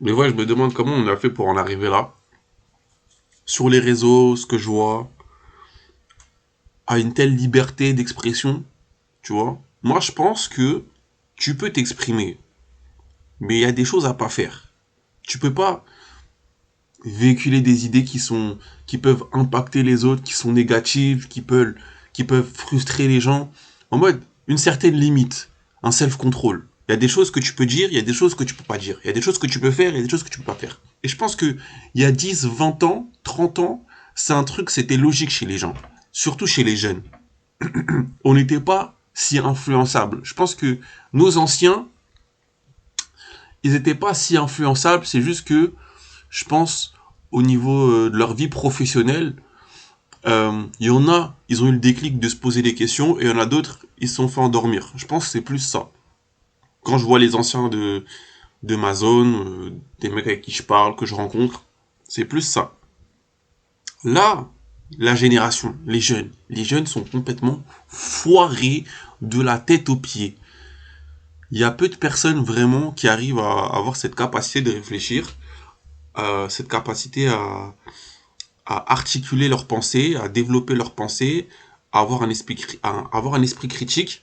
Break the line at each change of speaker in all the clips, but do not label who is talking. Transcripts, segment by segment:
Mais ouais, je me demande comment on a fait pour en arriver là. Sur les réseaux, ce que je vois, à une telle liberté d'expression, tu vois. Moi, je pense que tu peux t'exprimer, mais il y a des choses à pas faire. Tu peux pas véhiculer des idées qui peuvent impacter les autres, qui sont négatives, qui peuvent frustrer les gens. En mode, une certaine limite, un self-control. Il y a des choses que tu peux dire, il y a des choses que tu peux pas dire. Il y a des choses que tu peux faire, il y a des choses que tu peux pas faire. Et je pense que il y a 10, 20 ans, 30 ans, c'est un truc, c'était logique chez les gens. Surtout chez les jeunes. On n'était pas si influençables. Je pense que nos anciens, ils n'étaient pas si influençables. C'est juste que, je pense, au niveau de leur vie professionnelle, il y en a, ils ont eu le déclic de se poser des questions, et il y en a d'autres, ils se sont fait endormir. Je pense que c'est plus ça. Quand je vois les anciens de ma zone, des mecs avec qui je parle, que je rencontre, c'est plus ça. Là, la génération, les jeunes sont complètement foirés de la tête aux pieds. Il y a peu de personnes vraiment qui arrivent à avoir cette capacité de réfléchir, cette capacité à articuler leurs pensées, à développer leurs pensées, à avoir un esprit critique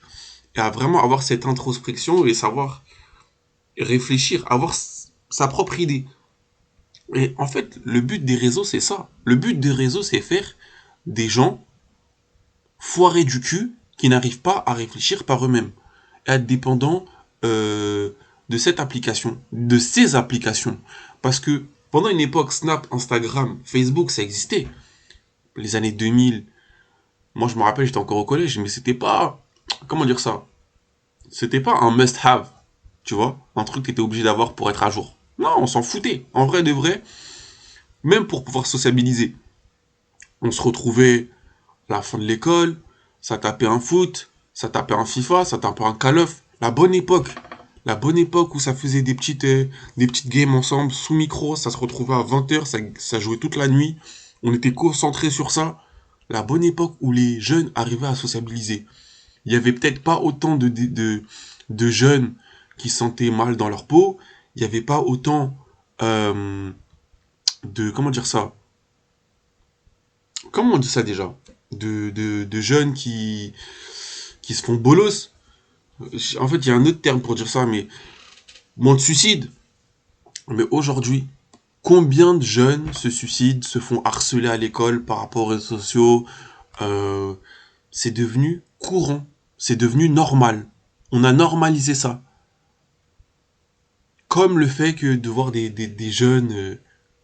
et à vraiment avoir cette introspection et savoir réfléchir, avoir sa propre idée. Et en fait, le but des réseaux, c'est ça. Le but des réseaux, c'est faire des gens foirés du cul qui n'arrivent pas à réfléchir par eux-mêmes, et être dépendants euh, de cette application, de ces applications. Parce que pendant une époque, Snap, Instagram, Facebook, ça existait. Les années 2000, moi je me rappelle, j'étais encore au collège, mais c'était pas, comment dire ça, c'était pas un must-have, tu vois, un truc que t'étais obligé d'avoir pour être à jour. Non, on s'en foutait. En vrai de vrai, même pour pouvoir sociabiliser, on se retrouvait à la fin de l'école, ça tapait un foot, ça tapait un FIFA, ça tapait un Call of. La bonne époque. La bonne époque où ça faisait des petites games ensemble, sous micro, ça se retrouvait à 20 h, ça jouait toute la nuit. On était concentrés sur ça. La bonne époque où les jeunes arrivaient à sociabiliser. Il y avait peut-être pas autant de jeunes qui se sentaient mal dans leur peau. Il y avait pas autant comment dire ça? Comment on dit ça déjà? De jeunes qui se font bolos. En fait, il y a un autre terme pour dire ça, mais moins de suicides. Mais aujourd'hui, combien de jeunes se suicident, se font harceler à l'école par rapport aux réseaux sociaux? euh, c'est devenu courant, c'est devenu normal. On a normalisé ça. Comme le fait que de voir des jeunes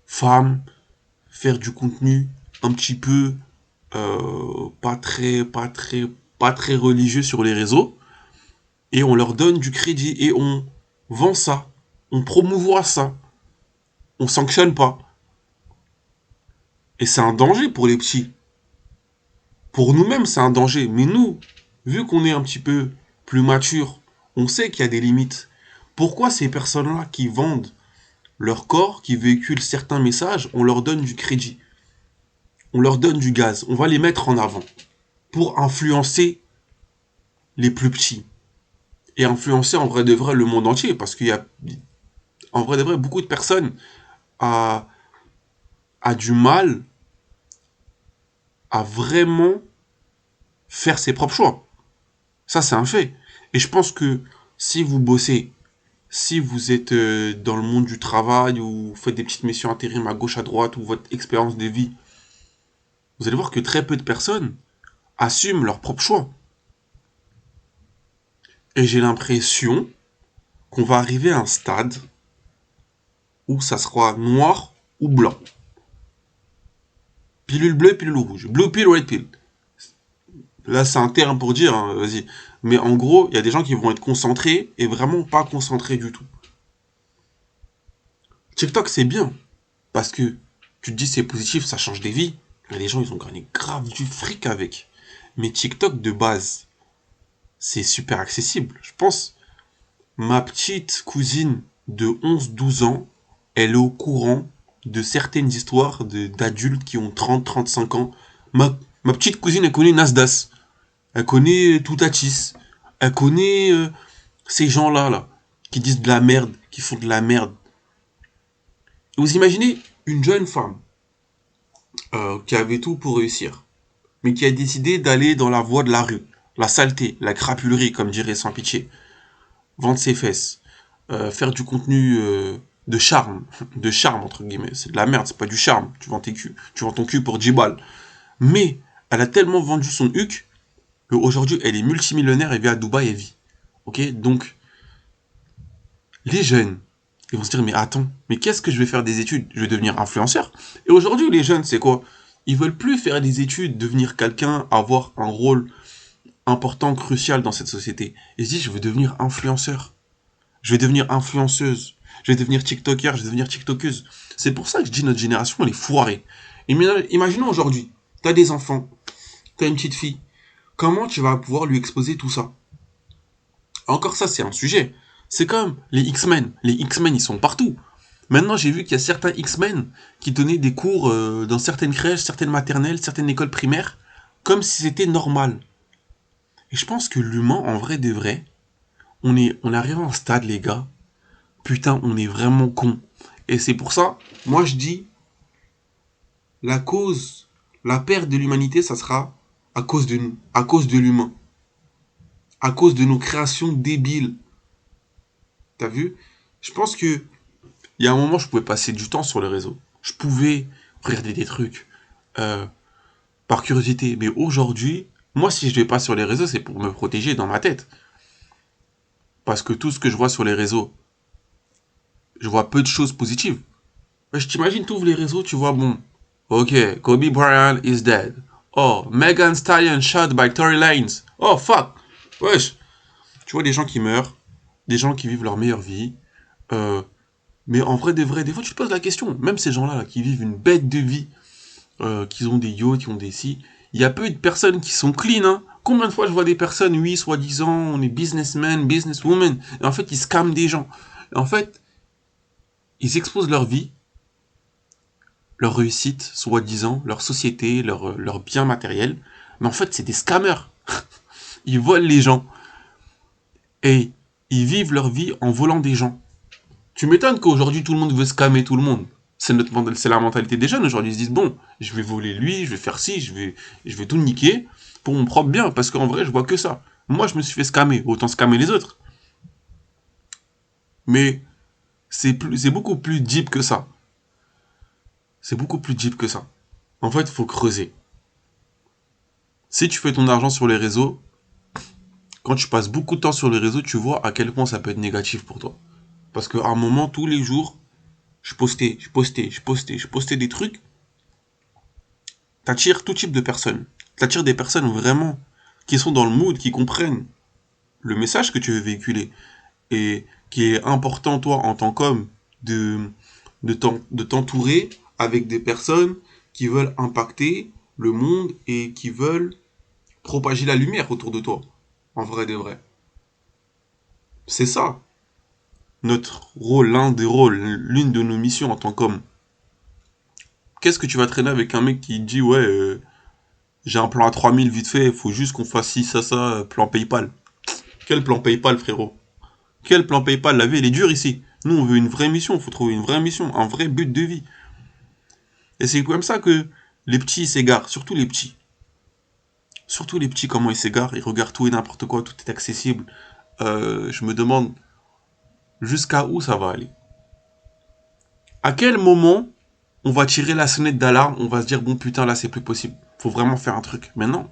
femmes faire du contenu un petit peu pas très religieux sur les réseaux, et on leur donne du crédit et on vend ça, on promouvoit ça, on sanctionne pas. Et c'est un danger pour les petits. Pour nous-mêmes, c'est un danger. Mais nous, vu qu'on est un petit peu plus mature, on sait qu'il y a des limites. Pourquoi ces personnes-là qui vendent leur corps, qui véhiculent certains messages, on leur donne du crédit, on leur donne du gaz, on va les mettre en avant pour influencer les plus petits et influencer en vrai de vrai le monde entier, parce qu'il y a en vrai de vrai beaucoup de personnes a, a du mal à vraiment faire ses propres choix. Ça, c'est un fait. Et je pense que si vous bossez, si vous êtes dans le monde du travail, ou vous faites des petites missions intérim à gauche, à droite, ou votre expérience de vie, vous allez voir que très peu de personnes assument leurs propres choix. Et j'ai l'impression qu'on va arriver à un stade où ça sera noir ou blanc. Pilule bleue, pilule rouge. Blue pill, red pill. Là, c'est un terme pour dire, hein, vas-y. Mais en gros, il y a des gens qui vont être concentrés et vraiment pas concentrés du tout. TikTok, c'est bien. Parce que tu te dis c'est positif, ça change des vies. Et les gens, ils ont gagné grave du fric avec. Mais TikTok, de base, c'est super accessible. Je pense, ma petite cousine de 11 12 ans, elle est au courant de certaines histoires d'adultes qui ont 30 35 ans. Ma petite cousine, elle connaît Nasdaq. Elle connaît Toutatis. Elle connaît ces gens-là, là, qui disent de la merde, qui font de la merde. Vous imaginez une jeune femme qui avait tout pour réussir, mais qui a décidé d'aller dans la voie de la rue, la saleté, la crapulerie, comme dirait Sans Pitié, vendre ses fesses, faire du contenu de charme, de charme entre guillemets, c'est de la merde, c'est pas du charme, tu vends ton cul pour 10 balles. Mais elle a tellement vendu son huc qu'aujourd'hui elle est multimillionnaire et vit à Dubaï et vit. Ok, donc les jeunes, ils vont se dire mais attends, mais qu'est-ce que je vais faire des études? Je vais devenir influenceur. Et aujourd'hui les jeunes, c'est quoi? Ils veulent plus faire des études, devenir quelqu'un, avoir un rôle important, crucial dans cette société. Ils se disent je veux devenir influenceur. Je vais devenir influenceuse. Je vais devenir TikToker, je vais devenir TikTokeuse. C'est pour ça que je dis notre génération, elle est foirée. Imaginons aujourd'hui, t'as des enfants, t'as une petite fille. Comment tu vas pouvoir lui exposer tout ça? Encore ça, c'est un sujet. C'est comme les X-Men. Les X-Men, ils sont partout. Maintenant, j'ai vu qu'il y a certains X-Men qui donnaient des cours dans certaines crèches, certaines maternelles, certaines écoles primaires, comme si c'était normal. Et je pense que l'humain, en vrai de vrai, on arrive à un stade, les gars. Putain, on est vraiment con. Et c'est pour ça, moi je dis, la cause, la perte de l'humanité, ça sera à cause de nous, à cause de l'humain, à cause de nos créations débiles. T'as vu? Je pense que il y a un moment, je pouvais passer du temps sur les réseaux. Je pouvais regarder des trucs euh, par curiosité. Mais aujourd'hui, moi, si je vais pas sur les réseaux, c'est pour me protéger dans ma tête. Parce que tout ce que je vois sur les réseaux, je vois peu de choses positives. Je t'imagine, tu ouvres les réseaux, tu vois, bon, ok, Kobe Bryant is dead. Oh, Megan Stallion shot by Tory Lanez. Oh, fuck. Wesh. Tu vois des gens qui meurent, des gens qui vivent leur meilleure vie. Euh, mais en vrai, des fois, tu te poses la question. Même ces gens-là, là, qui vivent une bête de vie, qui ont des yachts, qui ont des si, il y a peu de personnes qui sont clean, hein. Combien de fois je vois des personnes, oui, soi-disant, on est businessmen, businesswomen, et en fait, ils scamment des gens. Et en fait, ils exposent leur vie, leur réussite, soi-disant, leur société, leur bien matériel. Mais en fait, c'est des scammers. Ils volent les gens. Et ils vivent leur vie en volant des gens. Tu m'étonnes qu'aujourd'hui, tout le monde veut scammer tout le monde. C'est la mentalité des jeunes aujourd'hui. Ils se disent, bon, je vais voler lui, je vais faire ci, je vais tout niquer pour mon propre bien. Parce qu'en vrai, je vois que ça. Moi, je me suis fait scammer. Autant scammer les autres. Mais c'est beaucoup plus deep que ça. C'est beaucoup plus deep que ça. En fait, il faut creuser. Si tu fais ton argent sur les réseaux, quand tu passes beaucoup de temps sur les réseaux, tu vois à quel point ça peut être négatif pour toi. Parce qu'à un moment, tous les jours, je postais des trucs. T'attires tout type de personnes. T'attires des personnes vraiment qui sont dans le mood, qui comprennent le message que tu veux véhiculer. Et qui est important, toi, en tant qu'homme, de t'entourer avec des personnes qui veulent impacter le monde et qui veulent propager la lumière autour de toi. En vrai de vrai. C'est ça, notre rôle, l'un des rôles, l'une de nos missions en tant qu'homme. Qu'est-ce que tu vas traîner avec un mec qui dit ouais, j'ai un plan à 3000 vite fait, il faut juste qu'on fasse ci, ça, plan PayPal. Quel plan PayPal, frérot? Quel plan PayPal? La vie, elle est dure ici. Nous, on veut une vraie mission, il faut trouver une vraie mission, un vrai but de vie. Et c'est comme ça que les petits s'égarent, surtout les petits. Surtout les petits, comment ils s'égarent, ils regardent tout et n'importe quoi, tout est accessible. Je me demande jusqu'à où ça va aller. À quel moment on va tirer la sonnette d'alarme, on va se dire bon putain là c'est plus possible, faut vraiment faire un truc. Mais non.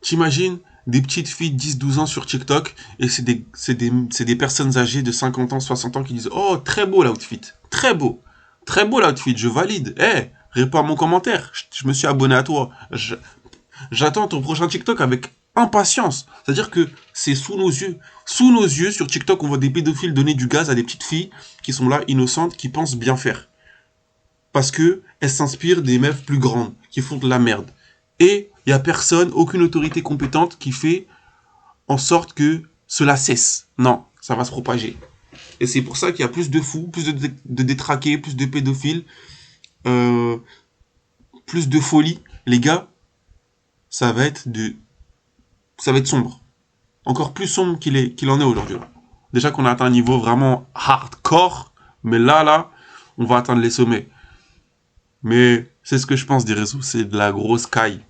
T'imagines des petites filles de 10-12 ans sur TikTok et c'est des personnes âgées de 50 ans, 60 ans qui disent oh très beau l'outfit, très beau l'outfit, je valide. Eh, hey, réponds à mon commentaire, je me suis abonné à toi. J'attends ton prochain TikTok avec impatience. C'est-à-dire que c'est sous nos yeux. Sous nos yeux, sur TikTok, on voit des pédophiles donner du gaz à des petites filles qui sont là, innocentes, qui pensent bien faire. Parce que elles s'inspirent des meufs plus grandes, qui font de la merde. Et il n'y a personne, aucune autorité compétente qui fait en sorte que cela cesse. Non, ça va se propager. Et c'est pour ça qu'il y a plus de fous, plus de détraqués, plus de pédophiles, euh, plus de folie. Les gars, ça va être ça va être sombre. Encore plus sombre qu'il en est aujourd'hui. Déjà qu'on a atteint un niveau vraiment hardcore, mais là, on va atteindre les sommets. Mais c'est ce que je pense des réseaux, c'est de la grosse caille.